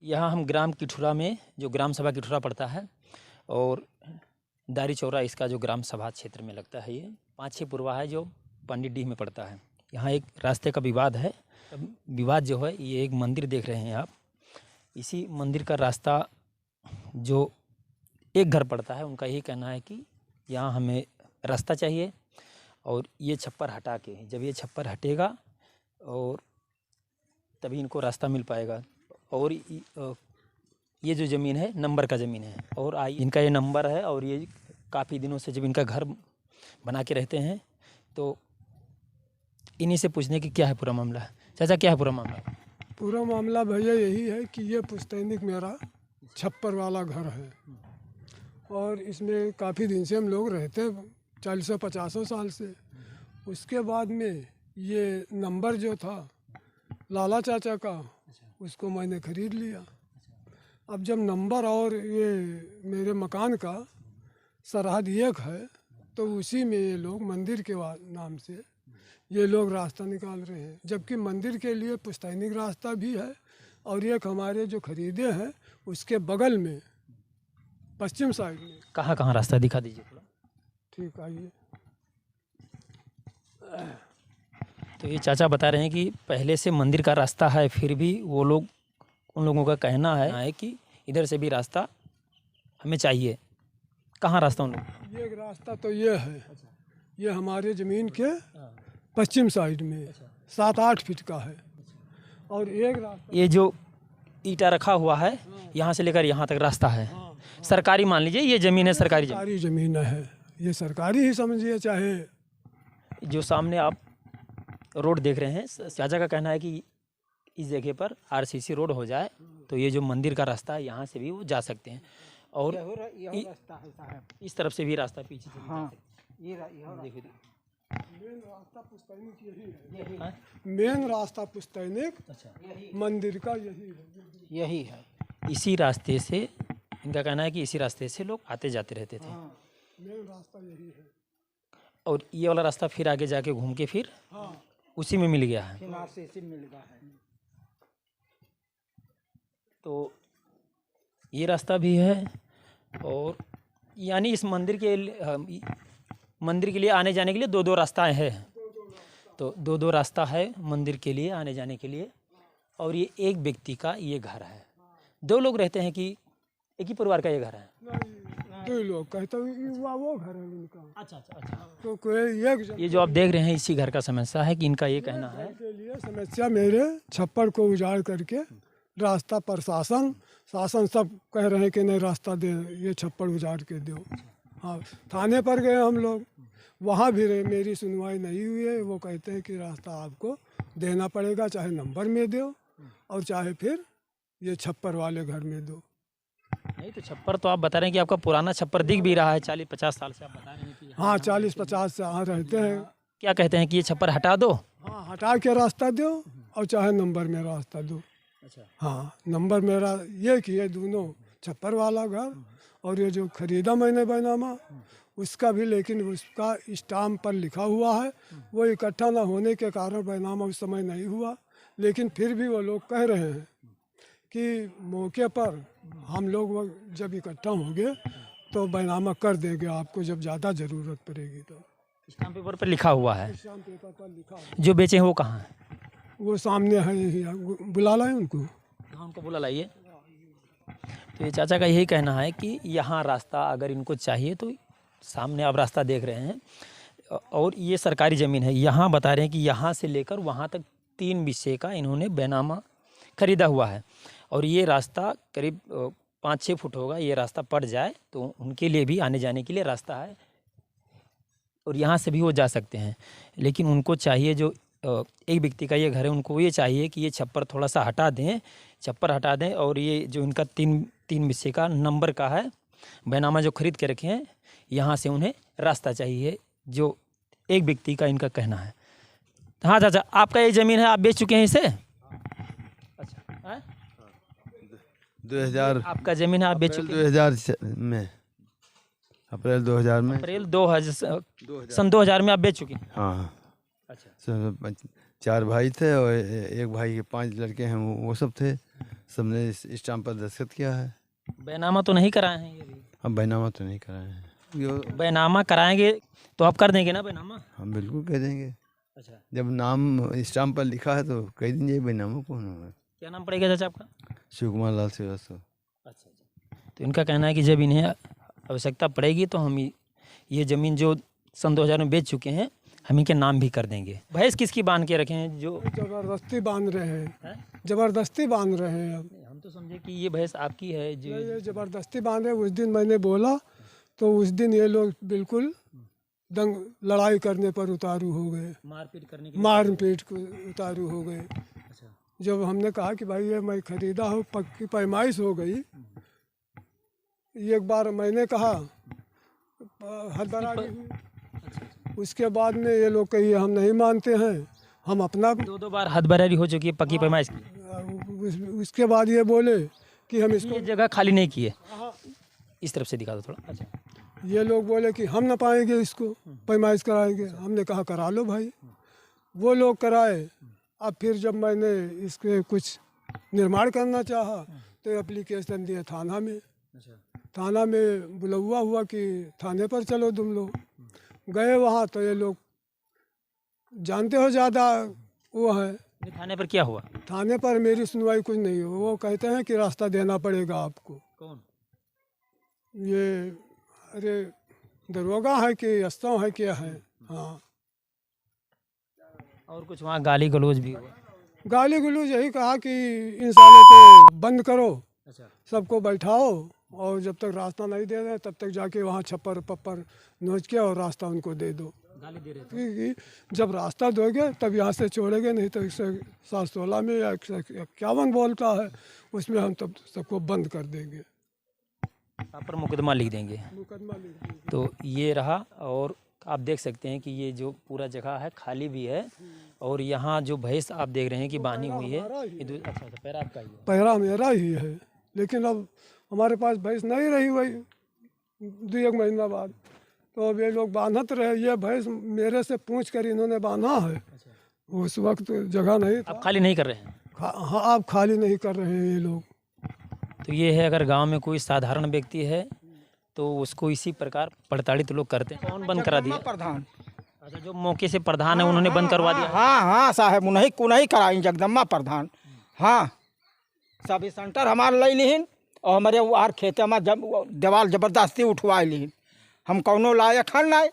यहाँ हम ग्राम किठुरा में, जो ग्राम सभा किठुरा पड़ता है, और दारी चौरा इसका जो ग्राम सभा क्षेत्र में लगता है, ये 5-6 पुरवा है जो पंडित डीह में पड़ता है। यहाँ एक रास्ते का विवाद है। विवाद जो है, ये एक मंदिर देख रहे हैं आप, इसी मंदिर का रास्ता जो एक घर पड़ता है, उनका यही कहना है कि यहाँ हमें रास्ता चाहिए और ये छप्पर हटा के, जब ये छप्पर हटेगा और तभी इनको रास्ता मिल पाएगा। और ये जो ज़मीन है नंबर का ज़मीन है, और इनका ये नंबर है, और ये काफ़ी दिनों से जब इनका घर बना के रहते हैं, तो इन्हीं से पूछने की क्या है पूरा मामला। चाचा, क्या है पूरा मामला? पूरा मामला भैया यही है कि ये पुश्तैनिक मेरा छप्पर वाला घर है, और इसमें काफ़ी दिन से हम लोग रहते हैं, 40-50 साल से। उसके बाद में ये नंबर जो था लाला चाचा का, उसको मैंने ख़रीद लिया। अब जब नंबर और ये मेरे मकान का सरहद एक है, तो उसी में ये लोग मंदिर के नाम से ये लोग रास्ता निकाल रहे हैं, जबकि मंदिर के लिए पुश्तैनिक रास्ता भी है, और एक हमारे जो खरीदे हैं उसके बगल में पश्चिम साइड में। कहाँ कहाँ रास्ता दिखा दीजिए थोड़ा। ठीक, आइए। तो ये चाचा बता रहे हैं कि पहले से मंदिर का रास्ता है, फिर भी वो लोग, उन लोगों का कहना है कि इधर से भी रास्ता हमें चाहिए। कहाँ रास्ता उन लोग? ये रास्ता तो ये है, ये हमारे ज़मीन के पश्चिम साइड में 7-8 फीट का है, और एक रास्ता ये जो ईटा रखा हुआ है, यहाँ से लेकर यहाँ तक रास्ता है। सरकारी मान लीजिए, ये ज़मीन है, सरकारी ज़मीन है, ये सरकारी ही समझिए। चाहे जो सामने आप रोड देख रहे हैं, चाचा का कहना है कि इस जगह पर आरसीसी रोड हो जाए तो ये जो मंदिर का रास्ता है, यहाँ से भी वो जा सकते हैं, और रास्ता है साहब, इस तरफ से भी रास्ता पीछे से हाँ, देखिए। मेन रास्ता पुश्तैनिक यही है, मेन रास्ता पुश्तैनिक मंदिर का यही है। इसी रास्ते से, इनका कहना है कि इसी रास्ते से लोग आते जाते रहते थे। मेन रास्ता यही है, और ये वाला रास्ता फिर आगे जाके घूम के फिर उसी में मिल गया है। मिल गया है। तो ये रास्ता भी है, और यानी इस मंदिर के लिए आने जाने के लिए 2-2 रास्ताएं हैं। तो 2-2 रास्ता है मंदिर के लिए आने जाने के लिए, और ये एक व्यक्ति का ये घर है। 2 लोग रहते हैं कि एक ही परिवार का ये घर है? 2 लोग कहते हैं वो घर है उनका। अच्छा। तो कोई ये जो आप देख रहे हैं, इसी घर का समस्या है कि इनका ये कहना है के लिए समस्या, मेरे छप्पर को उजाड़ करके रास्ता प्रशासन शासन सब कह रहे हैं कि नहीं रास्ता दे, ये छप्पर उजाड़ के दो। हाँ, थाने पर गए हम लोग, वहाँ भी मेरी सुनवाई नहीं हुई है। वो कहते हैं कि रास्ता आपको देना पड़ेगा, चाहे नंबर में दो और चाहे फिर ये छप्पर वाले घर में दो। नहीं, तो छप्पर तो आप बता रहे हैं कि आपका पुराना छप्पर दिख भी रहा है, 40-50 साल से आप बता रहे हैं कि हाँ, 40-50 से यहाँ रहते हैं। क्या कहते हैं कि ये छप्पर हटा दो? हाँ, हटा के रास्ता दो, और चाहे नंबर में रास्ता दो। अच्छा। हाँ, नंबर मेरा ये कि ये दोनों छप्पर वाला घर, और ये जो खरीदा मैंने बैनामा उसका भी, लेकिन उसका स्टाम्प पर लिखा हुआ है। वो इकट्ठा ना होने के कारण बैनामा उस समय नहीं हुआ, लेकिन फिर भी वो लोग कह रहे हैं कि मौके पर हम लोग जब इकट्ठा होंगे तो बैनामा कर देंगे आपको, जब ज़्यादा ज़रूरत पड़ेगी तो। स्टाम्प पेपर पर लिखा हुआ है? स्टाम्प पेपर पर लिखा हुआ। जो बेचे हैं वो कहाँ है? वो सामने है, यही बुला लाए उनको। हाँ, उनको बुला लाइए। तो ये चाचा का यही कहना है कि यहाँ रास्ता अगर इनको चाहिए तो सामने आप रास्ता देख रहे हैं, और ये सरकारी ज़मीन है। यहाँ बता रहे हैं कि यहाँ से लेकर वहाँ तक 3 विषय का इन्होंने बैनामा खरीदा हुआ है, और ये रास्ता करीब 5-6 फुट होगा। ये रास्ता पड़ जाए तो उनके लिए भी आने जाने के लिए रास्ता है, और यहाँ से भी वो जा सकते हैं। लेकिन उनको चाहिए, जो एक व्यक्ति का ये घर है, उनको ये चाहिए कि ये छप्पर थोड़ा सा हटा दें, छप्पर हटा दें, और ये जो इनका 3 विषय का नंबर का है बैनामा जो खरीद के रखे हैं, यहाँ से उन्हें रास्ता चाहिए, जो एक व्यक्ति का इनका कहना है। हाँ चाचा, आपका ये ज़मीन है, आप बेच चुके हैं इसे? अच्छा, 2000 आपका ज़मीन है, आप बेच चुके हैं? 2000 में, अप्रैल 2000 में, सन 2000 में आप बेच चुके हैं? हाँ। अच्छा। 4 भाई थे, और एक भाई के 5 लड़के हैं, वो सब थे। सबने इस स्टाम्प पर दस्तखत किया है। बैनामा तो नहीं कराए हैं ये भी? हम बैनामा तो नहीं कराए हैं। जो बैनामा कराएंगे तो आप कर देंगे ना बैनामा? हम बिल्कुल कह देंगे। अच्छा, जब नाम स्टाम्प पर लिखा है तो कह दीजिए बैनामा कौन होगा। क्या नाम पड़ेगा चाचा आपका? शिव कुमार लाल श्रीवास्तव। अच्छा अच्छा। तो इनका कहना है कि जब इन्हें आवश्यकता पड़ेगी तो हम ये ज़मीन जो सन 2000 में बेच चुके हैं हम इनके नाम भी कर देंगे। भैंस किसकी बांध के रखे हैं जो? जबरदस्ती बांध रहे हैं, हैं? जबरदस्ती बांध रहे हैं। अब हम तो समझे कि ये भैंस आपकी है जो। ये जबरदस्ती बांध रहे। उस दिन मैंने बोला तो उस दिन ये लोग बिल्कुल दंग लड़ाई करने पर उतारू हो गए, मारपीट करने के मारपीट को उतारू हो गए। अच्छा, जब हमने कहा कि भाई ये मैं खरीदा हूँ, पक्की पैमाइश हो गई। एक बार मैंने कहा हदबरारी हुई, उसके बाद में ये लोग कही हम नहीं मानते हैं, हम अपना। दो बार हदबरारी हो चुकी है पक्की पैमाइश की। उसके बाद ये बोले कि हम इसको ये जगह खाली नहीं की है। इस तरफ से दिखा दो थोड़ा। अच्छा, ये लोग बोले कि हम ना पाएंगे इसको, पैमाइश कराएंगे। हमने कहा करा लो भाई। वो लोग कराए। अब फिर जब मैंने इसके कुछ निर्माण करना चाहा तो एप्लीकेशन दिए थाना में। थाना में बुलवा हुआ कि थाने पर चलो तुम लोग। गए वहाँ तो ये लोग जानते हो ज़्यादा वो है। ये थाने पर क्या हुआ? थाने पर मेरी सुनवाई कुछ नहीं हो। वो कहते हैं कि रास्ता देना पड़ेगा आपको। कौन? ये अरे दरोगा है कि अस्तों है क्या है। हाँ, और कुछ वहाँ गाली गलौज भी हुआ? गाली गलौज यही कहा कि इन सालों को बंद करो, अच्छा, सबको बैठाओ और जब तक रास्ता नहीं दे रहे तब तक जाके वहाँ छप्पर पप्पर नोच के और रास्ता उनको दे दो। गाली दे रहे थे। क्योंकि जब रास्ता दोगे तब यहाँ से छोड़ेंगे, नहीं तो 116 में या 151 बोलता है उसमें हम तब सबको बंद कर देंगे, आप पर मुकदमा लिख देंगे। मुकदमा लिख देंगे। तो ये रहा। और आप देख सकते हैं कि ये जो पूरा जगह है खाली भी है। और यहाँ जो भैंस आप देख रहे हैं कि बांधी हुई है, ये अच्छा अच्छा पैरा आपका ही है। पैरा मेरा ही है, लेकिन अब हमारे पास भैंस नहीं रही वही 2-1 महीना बाद। तो अब ये लोग बांधत रहे। ये भैंस मेरे से पूछ कर इन्होंने बांधा है। उस वक्त जगह नहीं था। आप खाली नहीं कर रहे हैं? हाँ, आप खाली नहीं कर रहे हैं ये लोग। तो ये है, अगर गांव में कोई साधारण व्यक्ति है तो उसको इसी प्रकार प्रताड़ित लोग करते हैं। कौन बंद करा दिया? प्रधान। अच्छा, जो मौके से प्रधान है उन्होंने बंद करवा दिया। हाँ हाँ साहब, उन्हीं कुनही कराई जगदम्बा प्रधान। हाँ, सब सेंटर हमारे ले लिहिन और हमारे वार खेते में जब दीवार जबरदस्ती उठवाए लिहिन। हम कौनो लायक हन नहीं,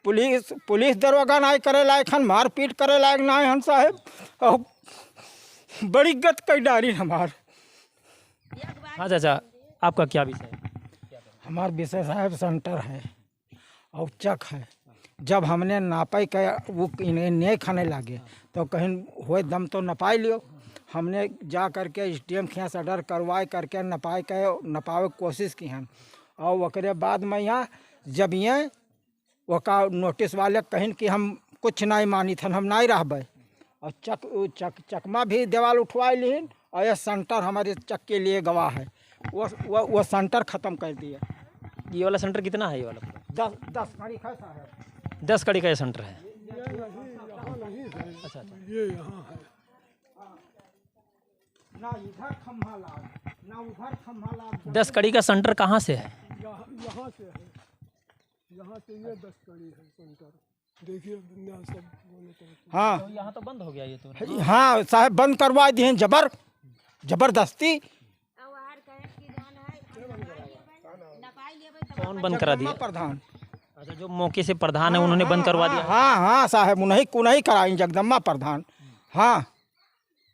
पुलिस दरोगा नहीं करे लायक हन, मारपीट करे लायक नहीं हन साहब। और बड़ी गत कई डारी हमार। हाँ चाचा, आपका क्या विषय है? हमार विषय साहब सेंटर है और चक है। जब हमने नापाई का वो इन्हें नहीं खाने लगे तो कहीं हुए दम तो नपाई लियो। हमने जा करके SDM के यहाँ से ऑर्डर करवाए करके नपाए की कोशिश की हम। और वकरे बाद में यहाँ जब ये वो का नोटिस वाले कहीं कि हम कुछ नहीं मानी थन, हम नहीं रहबे। और चकमा भी दीवार उठवाए लिहिन और यह सेंटर हमारे चक के लिए गवाह है। वो सेंटर ख़त्म कर दिया। ये वाला सेंटर कितना है? ये वाला 10 कड़ी खैसा है। 10 कड़ी का ये सेंटर है। अच्छा अच्छा, ये यहाँ है। ना इधर खम्भा लाग, ना उधर खम्भा लाग। 10 कड़ी का सेंटर कहाँ से है? यहाँ से है। यहाँ से ये 10 कड़ी है सेंटर। देखिए दुनिया सब दोनों तरफ। हाँ तो यहाँ तो बंद हो गया ये तो। हाँ साहब, बंद करवा दिए जबरदस्ती। कौन बंद करा दिया? प्रधान। अच्छा, जो मौके से प्रधान है उन्होंने बंद करवा दिया। हाँ हाँ साहब, उन्हीं कुनही कराई जगदम्बा प्रधान। हाँ,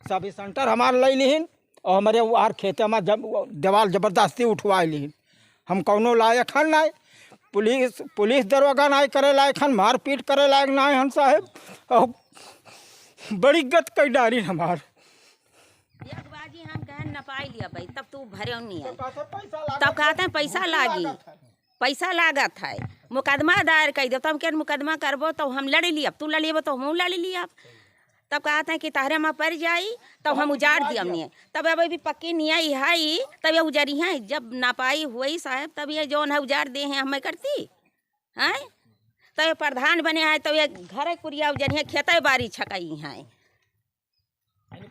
सब सेंटर हमारे ले लिहिन और हमारे वार खेते में जब दीवार जबरदस्ती उठवाए लिहिन। हम कौनो लायक हन नहीं, पुलिस दरोगा नहीं करे लायक हन, मारपीट करे लायक नहीं हन साहब। और बड़ी गत कई डारी हमार। एक बाजी हम कहें नपाई लिया भाई, तब तू भरे नहीं है, तब कहते हैं पैसा लागी, पैसा लागत है, मुकदमा दायर कर दो। तब क्या मुकदमा करबो तो हम लड़ लिया, तू लड़ लिया तो हम लड़ लिया। तब कहते हैं कि तारे में पड़ जाई तब हम उजाड़ दिया हमने। तब अब अभी पक्की नहीं आई है, तब ये उजारी है। जब नापाई हुई साहब तब ये जौन है उजाड़ दे हैं हमें करती हैं। तो ये प्रधान बने हैं तो ये घर कुरिया उजरी है, खेते बारी छकई हैं।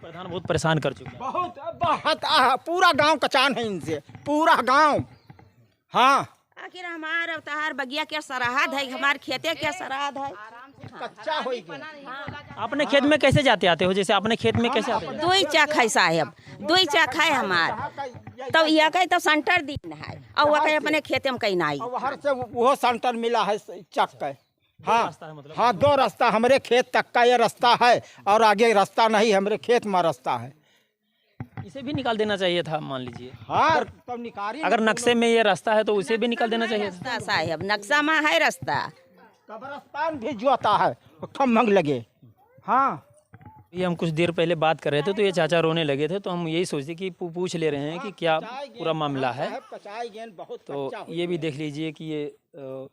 प्रधान बहुत परेशान कर चुके हैं। बहुत बहुत पूरा गांव कचान है इनसे, पूरा गांव। हाँ, आखिर हमार अवतार बगिया के सराहद है, हमार खेते के सराहद है। कच्चा हो गया। अपने खेत में कैसे जाते आते हो? जैसे अपने खेत में कैसे आते हो? दो ही चक है साहब, दो ही चक है हमार। तब यह कहे तो सेंटर दिन है और वह कहे अपने खेते में कहीं नहीं। और हर से वो सेंटर मिला है चक का। हाँ रास्ता है मतलब? हाँ, 2 रास्ता हमारे खेत तक का ये रास्ता है और आगे रास्ता नहीं, हमारे खेत में रास्ता है। इसे भी निकाल देना चाहिए था, मान लीजिए। हाँ, तब निकाली। अगर नक्शे में ये रास्ता है तो उसे भी निकाल देना चाहिए था। रास्ता साहब, नक्शा में है रास्ता। कब्रिस्तान भी जोता है, खम्भंग लगे। हाँ, ये हम कुछ देर पहले बात कर रहे थे तो ये चाचा रोने लगे थे, तो हम यही सोचते कि पूछ ले रहे हैं कि क्या पूरा मामला है। तो ये भी देख लीजिए कि ये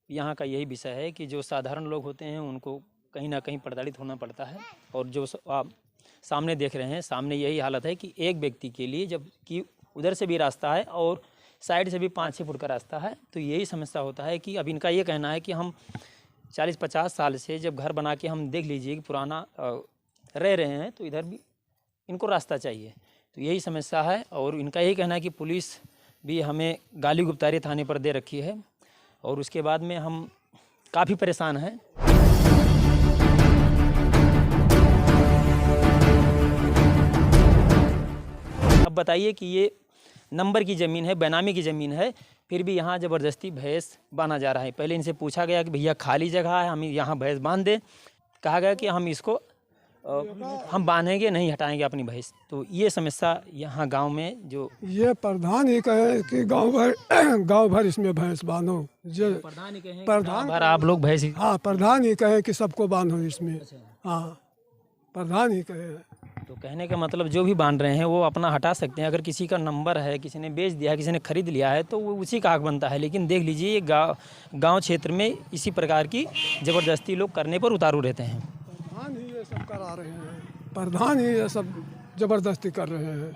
यहाँ का यही विषय है कि जो साधारण लोग होते हैं उनको कहीं ना कहीं प्रताड़ित होना पड़ता है। और जो आप सामने देख रहे हैं, सामने यही हालत है कि एक व्यक्ति के लिए जब कि उधर से भी रास्ता है और साइड से भी 5-6 फुट का रास्ता है, तो यही समस्या होता है कि अब इनका ये कहना है कि हम 40-50 साल से जब घर बना के हम देख लीजिए कि पुराना रह रहे हैं, तो इधर भी इनको रास्ता चाहिए। तो यही समस्या है और इनका यही कहना है कि पुलिस भी हमें गाली गुप्तारी थाने पर दे रखी है और उसके बाद में हम काफ़ी परेशान हैं। अब बताइए कि ये नंबर की ज़मीन है, बेनामी की ज़मीन है, फिर भी यहाँ ज़बरदस्ती भैंस बांधा जा रहा है। पहले इनसे पूछा गया कि भैया खाली जगह है, हम यहाँ भैंस बांध दें। कहा गया कि हम इसको हम बांधेंगे, नहीं हटाएंगे अपनी भैंस। तो ये समस्या यहाँ गांव में जो ये प्रधान ही कहे कि गांव भर इसमें भैंस बांधो। जो प्रधान ही कहें प्रधान भर आप लोग भैंस हाँ, प्रधान ही कहे कि सबको बांधो इसमें। हाँ, प्रधान ही कहे। तो कहने का मतलब जो भी बांध रहे हैं वो अपना हटा सकते हैं। अगर किसी का नंबर है, किसी ने बेच दिया है, किसी ने खरीद लिया है, तो वो उसी का हक बनता है। लेकिन देख लीजिए ये गांव क्षेत्र में इसी प्रकार की ज़बरदस्ती लोग करने पर उतारू रहते हैं। प्रधान ही ये सब करा रहे हैं, प्रधान ही ये सब जबरदस्ती कर रहे हैं।